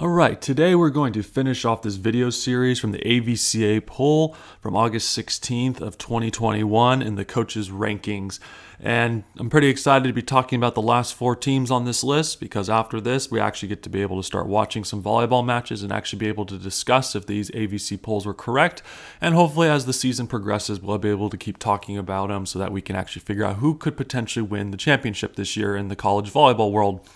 Alright, today we're going to finish off this video series from the AVCA poll from August 16th of 2021 in the coaches rankings. And I'm pretty excited to be talking about the last 4 teams on this list because after this we actually get to be able to start watching some volleyball matches and actually be able to discuss if these AVC polls were correct. And hopefully as the season progresses we'll be able to keep talking about them so that we can actually figure out who could potentially win the championship this year in the college volleyball world.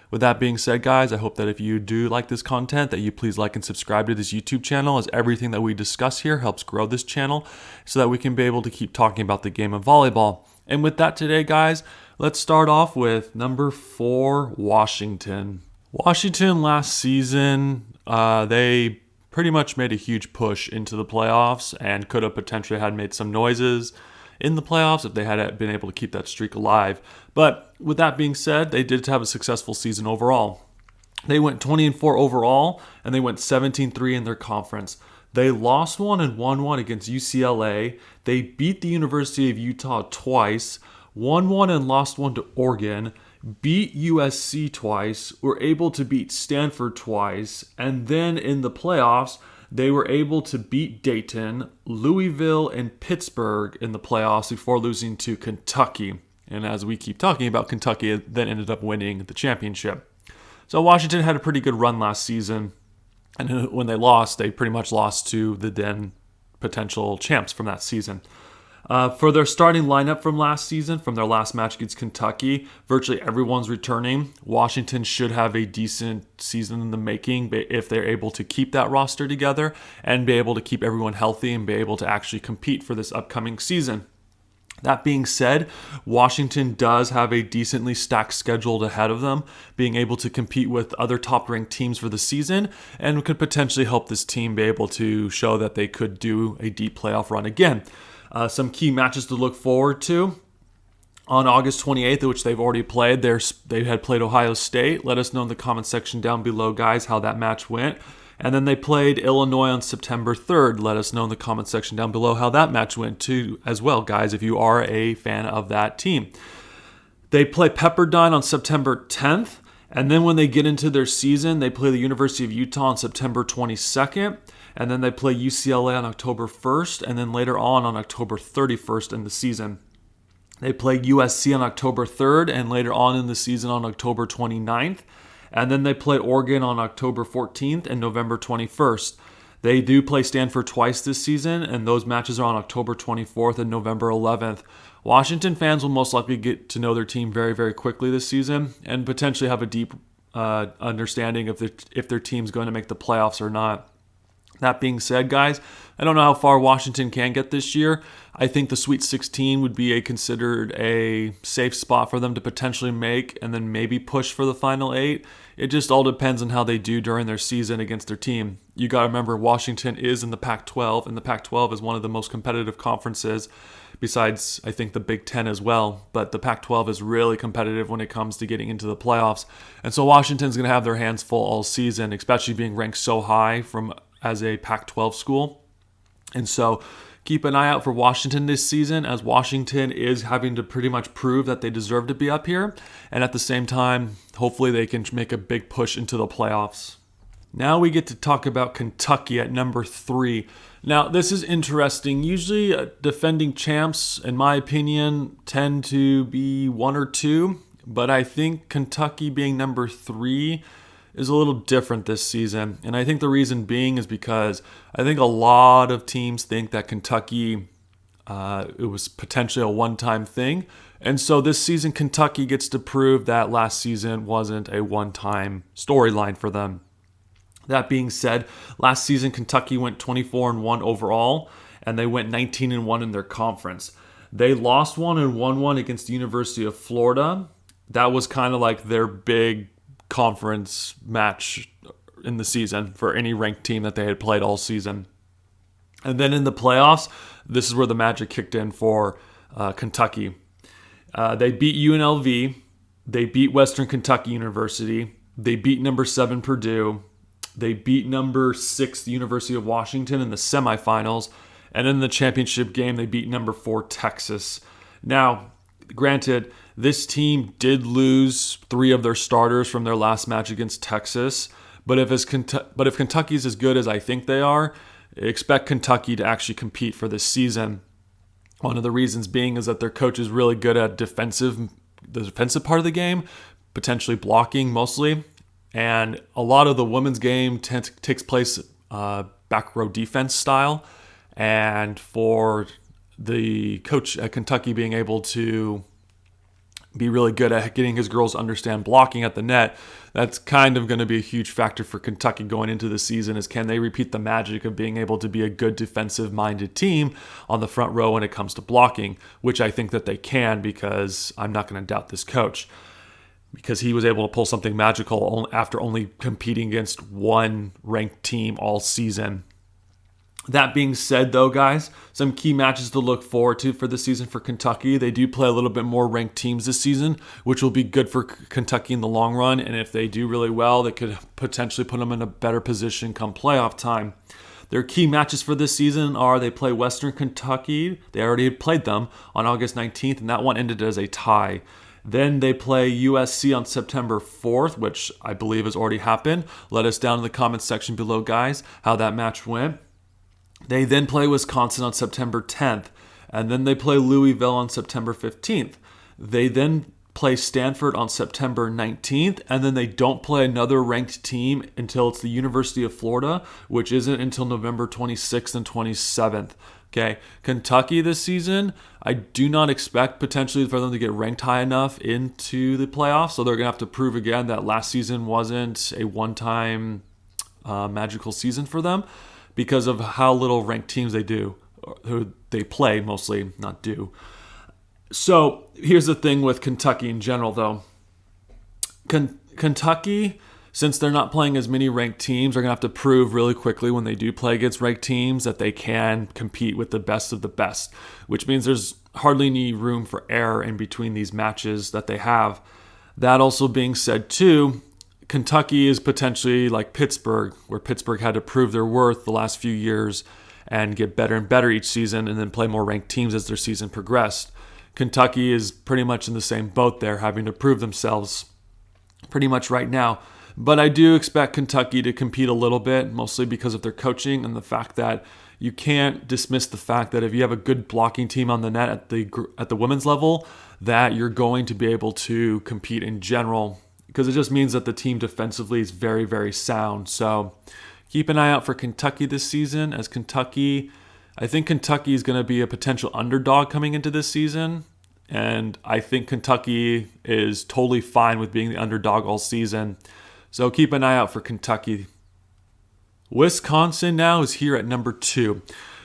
With that being said, guys, I hope that if you do like this content, that you please like and subscribe to this YouTube channel, as everything that we discuss here helps grow this channel so that we can be able to keep talking about the game of volleyball. And with that today, guys, let's start off with number 4, Washington. Washington last season, they pretty much made a huge push into the playoffs and could have potentially had made some noises in the playoffs if they had been able to keep that streak alive. But with that being said, they did have a successful season overall. They went 20-4 overall, and they went 17-3 in their conference. They lost one and won one against UCLA. They beat the University of Utah twice, won one and lost one to Oregon, beat USC twice, were able to beat Stanford twice, and then in the playoffs, they were able to beat Dayton, Louisville, and Pittsburgh in the playoffs before losing to Kentucky. And as we keep talking about, Kentucky then ended up winning the championship. So Washington had a pretty good run last season. And when they lost, they pretty much lost to the then potential champs from that season. For their starting lineup from last season, from their last match against Kentucky, virtually everyone's returning. Washington should have a decent season in the making if they're able to keep that roster together and be able to keep everyone healthy and be able to actually compete for this upcoming season. That being said, Washington does have a decently stacked schedule ahead of them, being able to compete with other top-ranked teams for the season, and could potentially help this team be able to show that they could do a deep playoff run again. Some key matches to look forward to. On August 28th, which they've already played, they had played Ohio State. Let us know in the comment section down below, guys, how that match went. And then they played Illinois on September 3rd. Let us know in the comment section down below how that match went too, as well, guys, if you are a fan of that team. They play Pepperdine on September 10th. And then when they get into their season, they play the University of Utah on September 22nd. And then they play UCLA on October 1st. And then later on October 31st in the season. They play USC on October 3rd. And later on in the season on October 29th. And then they play Oregon on October 14th and November 21st. They do play Stanford twice this season, and those matches are on October 24th and November 11th. Washington fans will most likely get to know their team very, very quickly this season and potentially have a deep understanding of if their team's going to make the playoffs or not. That being said, guys, I don't know how far Washington can get this year. I think the Sweet 16 would be considered a safe spot for them to potentially make and then maybe push for the Final 8. It just all depends on how they do during their season against their team. You got to remember, Washington is in the Pac-12, and the Pac-12 is one of the most competitive conferences besides, I think, the Big Ten as well. But the Pac-12 is really competitive when it comes to getting into the playoffs. And so Washington's going to have their hands full all season, especially being ranked so high as a Pac-12 school. And so keep an eye out for Washington this season, as Washington is having to pretty much prove that they deserve to be up here. And at the same time, hopefully they can make a big push into the playoffs. Now we get to talk about Kentucky at number 3. Now, this is interesting. Usually defending champs, in my opinion, tend to be 1 or 2. But I think Kentucky being number 3 is a little different this season. And I think the reason being is because I think a lot of teams think that Kentucky, it was potentially a one-time thing. And so this season, Kentucky gets to prove that last season wasn't a one-time storyline for them. That being said, last season, Kentucky went 24-1 overall, and they went 19-1 in their conference. They lost one and won one against the University of Florida. That was kind of like their big conference match in the season for any ranked team that they had played all season. And then in the playoffs, this is where the magic kicked in for Kentucky. They beat UNLV. They beat Western Kentucky University. They beat number 7 Purdue. They beat number 6 the University of Washington in the semifinals. And in the championship game, they beat number 4 Texas. Now, granted, this team did lose 3 of their starters from their last match against Texas, But if Kentucky's as good as I think they are, expect Kentucky to actually compete for this season. One of the reasons being is that their coach is really good at the defensive part of the game, potentially blocking mostly. And a lot of the women's game takes place back row defense style. And for the coach at Kentucky being able to be really good at getting his girls to understand blocking at the net, that's kind of going to be a huge factor for Kentucky going into the season, is can they repeat the magic of being able to be a good defensive-minded team on the front row when it comes to blocking, which I think that they can, because I'm not going to doubt this coach, because he was able to pull something magical after only competing against one ranked team all season. That being said, though, guys, some key matches to look forward to for the season for Kentucky. They do play a little bit more ranked teams this season, which will be good for Kentucky in the long run. And if they do really well, they could potentially put them in a better position come playoff time. Their key matches for this season are they play Western Kentucky. They already played them on August 19th, and that one ended as a tie. Then they play USC on September 4th, which I believe has already happened. Let us down in the comments section below, guys, how that match went. They then play Wisconsin on September 10th, and then they play Louisville on September 15th. They then play Stanford on September 19th, and then they don't play another ranked team until it's the University of Florida, which isn't until November 26th and 27th. Okay, Kentucky this season, I do not expect potentially for them to get ranked high enough into the playoffs, so they're going to have to prove again that last season wasn't a one-time magical season for them, because of how little ranked teams they play mostly, not do. So here's the thing with Kentucky in general, though. Kentucky, since they're not playing as many ranked teams, are going to have to prove really quickly when they do play against ranked teams that they can compete with the best of the best, which means there's hardly any room for error in between these matches that they have. That also being said, too, Kentucky is potentially like Pittsburgh, where Pittsburgh had to prove their worth the last few years and get better and better each season and then play more ranked teams as their season progressed. Kentucky is pretty much in the same boat there, having to prove themselves pretty much right now. But I do expect Kentucky to compete a little bit, mostly because of their coaching and the fact that you can't dismiss the fact that if you have a good blocking team on the net at the women's level, that you're going to be able to compete in general, because it just means that the team defensively is very, very sound. So keep an eye out for Kentucky this season, as I think Kentucky is going to be a potential underdog coming into this season. And I think Kentucky is totally fine with being the underdog all season. So keep an eye out for Kentucky. Wisconsin now is here at number 2.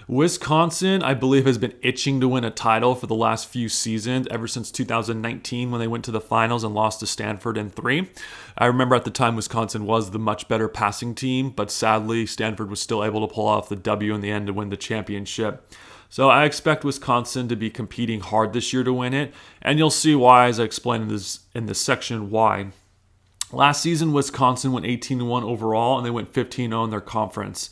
Wisconsin, I believe, has been itching to win a title for the last few seasons, ever since 2019 when they went to the finals and lost to Stanford in 3. I remember at the time Wisconsin was the much better passing team, but sadly Stanford was still able to pull off the W in the end to win the championship. So I expect Wisconsin to be competing hard this year to win it, and you'll see why as I explain in this section why. Last season, Wisconsin went 18-1 overall, and they went 15-0 in their conference.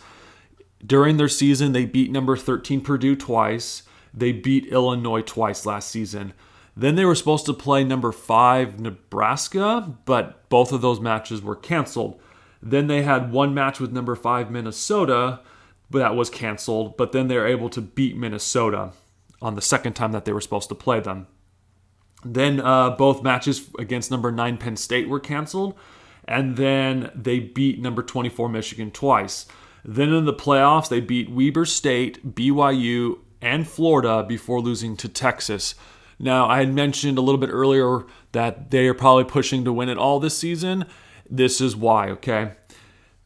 During their season, they beat number 13 Purdue twice. They beat Illinois twice last season. Then they were supposed to play number 5 Nebraska, but both of those matches were canceled. Then they had one match with number 5 Minnesota, but that was canceled. But then they were able to beat Minnesota on the second time that they were supposed to play them. Then both matches against number 9 Penn State were canceled. And then they beat number 24 Michigan twice. Then in the playoffs, they beat Weber State, BYU, and Florida before losing to Texas. Now, I had mentioned a little bit earlier that they are probably pushing to win it all this season. This is why, okay?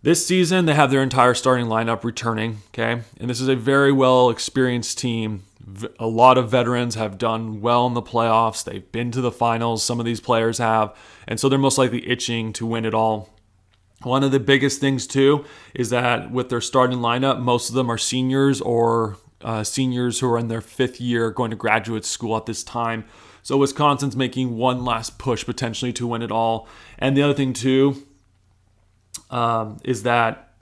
This season, they have their entire starting lineup returning, okay? And this is a very well-experienced team. A lot of veterans have done well in the playoffs. They've been to the finals. Some of these players have. And so they're most likely itching to win it all. One of the biggest things, too, is that with their starting lineup, most of them are seniors or seniors who are in their 5th year going to graduate school at this time. So Wisconsin's making one last push potentially to win it all. And the other thing, too, is that,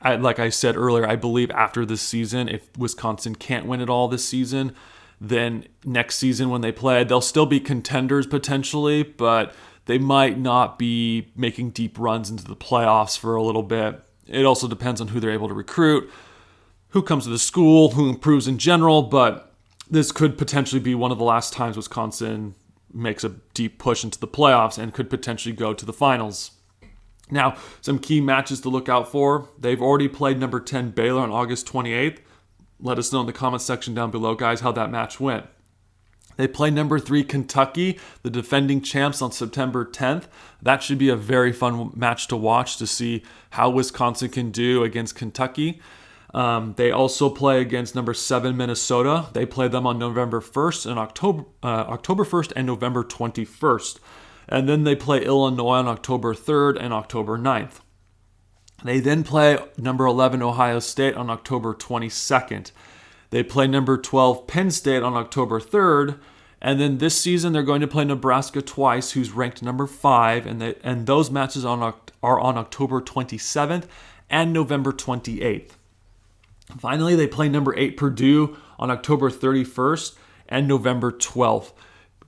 like I said earlier, I believe after this season, if Wisconsin can't win it all this season, then next season when they play, they'll still be contenders potentially, but they might not be making deep runs into the playoffs for a little bit. It also depends on who they're able to recruit, who comes to the school, who improves in general, but this could potentially be one of the last times Wisconsin makes a deep push into the playoffs and could potentially go to the finals. Now, some key matches to look out for. They've already played number 10 Baylor on August 28th. Let us know in the comments section down below, guys, how that match went. They play number 3 Kentucky, the defending champs, on September 10th. That should be a very fun match to watch to see how Wisconsin can do against Kentucky. They also play against number 7 Minnesota. They play them on November 1st and October 1st and November 21st. And then they play Illinois on October 3rd and October 9th. They then play number 11 Ohio State on October 22nd. They play number 12 Penn State on October 3rd. And then this season they're going to play Nebraska twice, who's ranked number 5. And those matches are on October 27th and November 28th. Finally, they play number 8 Purdue on October 31st and November 12th.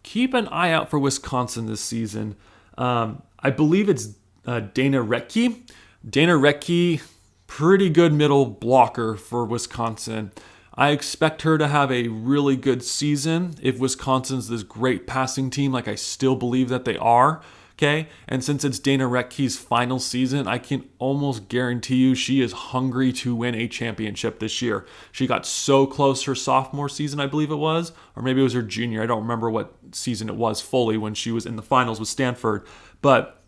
Keep an eye out for Wisconsin this season. I believe it's Dana Rettke. Dana Rettke, pretty good middle blocker for Wisconsin. I expect her to have a really good season if Wisconsin's this great passing team, like I still believe that they are. Okay, and since it's Dana Rettke's final season, I can almost guarantee you she is hungry to win a championship this year. She got so close her sophomore season, I believe it was, or maybe it was her junior. I don't remember what season it was fully when she was in the finals with Stanford, but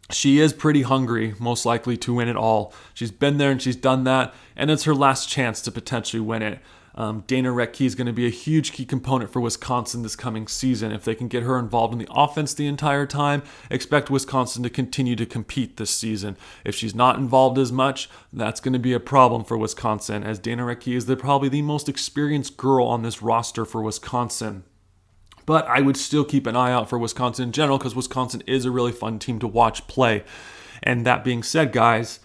she is pretty hungry, most likely, to win it all. She's been there and she's done that, and it's her last chance to potentially win it. Dana Rettke is going to be a huge key component for Wisconsin this coming season. If they can get her involved in the offense the entire time, expect Wisconsin to continue to compete this season. If she's not involved as much, that's going to be a problem for Wisconsin, as Dana Rettke is probably the most experienced girl on this roster for Wisconsin. But I would still keep an eye out for Wisconsin in general, because Wisconsin is a really fun team to watch play. And that being said, guys,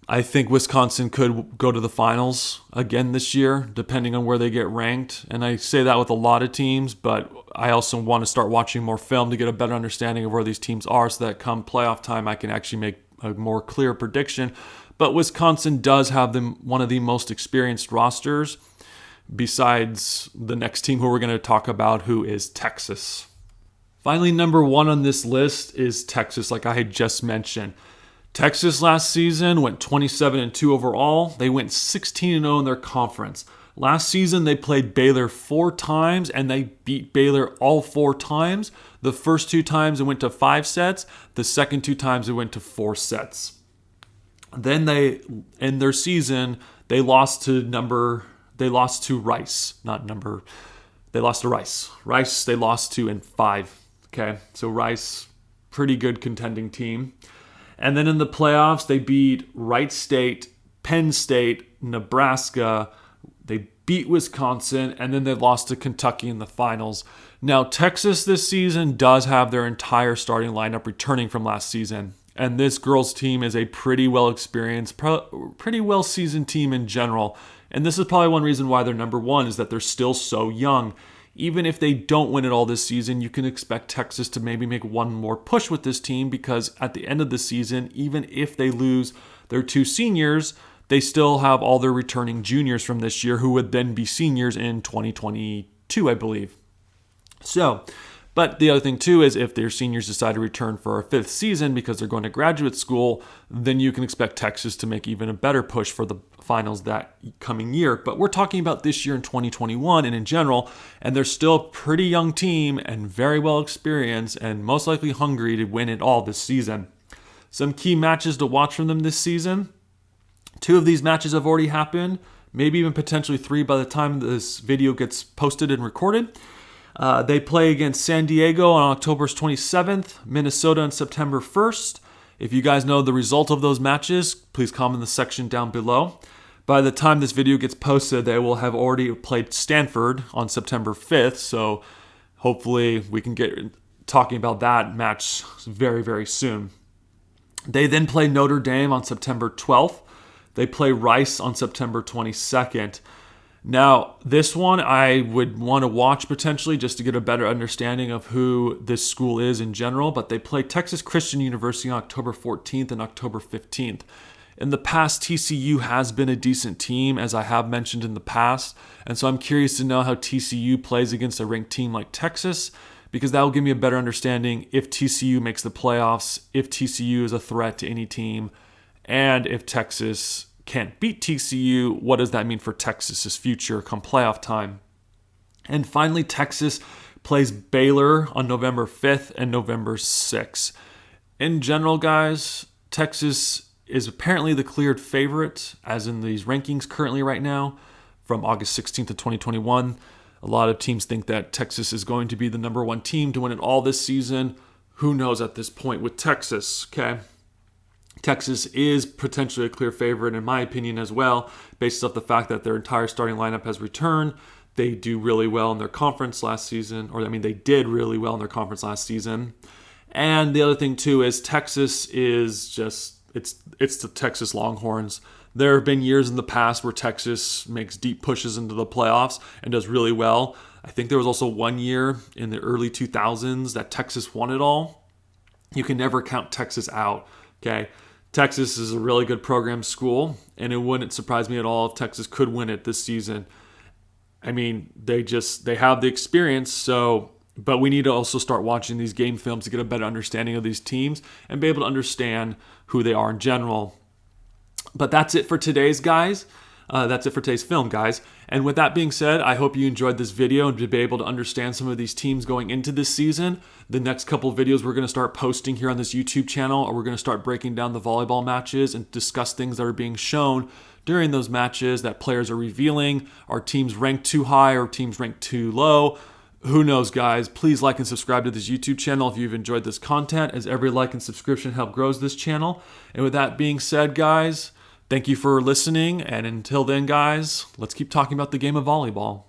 I think Wisconsin could go to the finals again this year, depending on where they get ranked. And I say that with a lot of teams, but I also want to start watching more film to get a better understanding of where these teams are, so that come playoff time, I can actually make a more clear prediction. But Wisconsin does have one of the most experienced rosters, besides the next team who we're going to talk about, who is Texas. Finally, number 1 on this list is Texas, like I had just mentioned. Texas last season went 27-2 overall. They went 16-0 in their conference. Last season, they played Baylor 4 times, and they beat Baylor all 4 times. The first 2 times, it went to 5 sets. The second 2 times, it went to 4 sets. Then in their season, they lost to Rice. They lost to Rice. Rice, they lost to in 5. Okay, so Rice, pretty good contending team. And then in the playoffs, they beat Wright State, Penn State, Nebraska. They beat Wisconsin, and then they lost to Kentucky in the finals. Now, Texas this season does have their entire starting lineup returning from last season. And this girls' team is a pretty well-experienced, pretty well-seasoned team in general. And this is probably one reason why they're number 1, is that they're still so young. Even if they don't win it all this season, you can expect Texas to maybe make one more push with this team, because at the end of the season, even if they lose their 2 seniors, they still have all their returning juniors from this year who would then be seniors in 2022, I believe. So, but the other thing too is if their seniors decide to return for a 5th season because they're going to graduate school, then you can expect Texas to make even a better push for the finals that coming year. But we're talking about this year in 2021 and in general, and they're still a pretty young team and very well experienced and most likely hungry to win it all this season. Some key matches to watch from them this season. 2 of these matches have already happened, maybe even potentially 3 by the time this video gets posted and recorded. They play against San Diego on October 27th, Minnesota on September 1st. If you guys know the result of those matches, please comment in the section down below. By the time this video gets posted, they will have already played Stanford on September 5th, so hopefully we can get talking about that match very, very soon. They then play Notre Dame on September 12th. They play Rice on September 22nd. Now, this one I would want to watch potentially just to get a better understanding of who this school is in general, but they play Texas Christian University on October 14th and October 15th. In the past, TCU has been a decent team, as I have mentioned in the past, and so I'm curious to know how TCU plays against a ranked team like Texas, because that will give me a better understanding if TCU makes the playoffs, if TCU is a threat to any team, and if Texas can't beat TCU, what does that mean for Texas's future come playoff time? And finally, Texas plays Baylor on November 5th and November 6th. In general, guys, Texas is apparently the cleared favorite, as in these rankings currently right now, from August 16th of 2021. A lot of teams think that Texas is going to be the number one team to win it all this season. Who knows at this point with Texas, okay? Texas is potentially a clear favorite, in my opinion, as well, based off the fact that their entire starting lineup has returned. They do really well in their conference last season, they did really well in their conference last season. And the other thing, too, is Texas is just, it's the Texas Longhorns. There have been years in the past where Texas makes deep pushes into the playoffs and does really well. I think there was also one year in the early 2000s that Texas won it all. You can never count Texas out, okay? Texas is a really good program school, and it wouldn't surprise me at all if Texas could win it this season. They have the experience, but we need to also start watching these game films to get a better understanding of these teams and be able to understand who they are in general. But that's it for today's guys. That's it for today's film, guys. And with that being said, I hope you enjoyed this video and to be able to understand some of these teams going into this season. The next couple of videos we're going to start posting here on this YouTube channel, or we're going to start breaking down the volleyball matches and discuss things that are being shown during those matches that players are revealing. Are teams ranked too high or teams ranked too low? Who knows, guys? Please like and subscribe to this YouTube channel if you've enjoyed this content, as every like and subscription help grows this channel. And with that being said, guys, thank you for listening, and until then, guys, let's keep talking about the game of volleyball.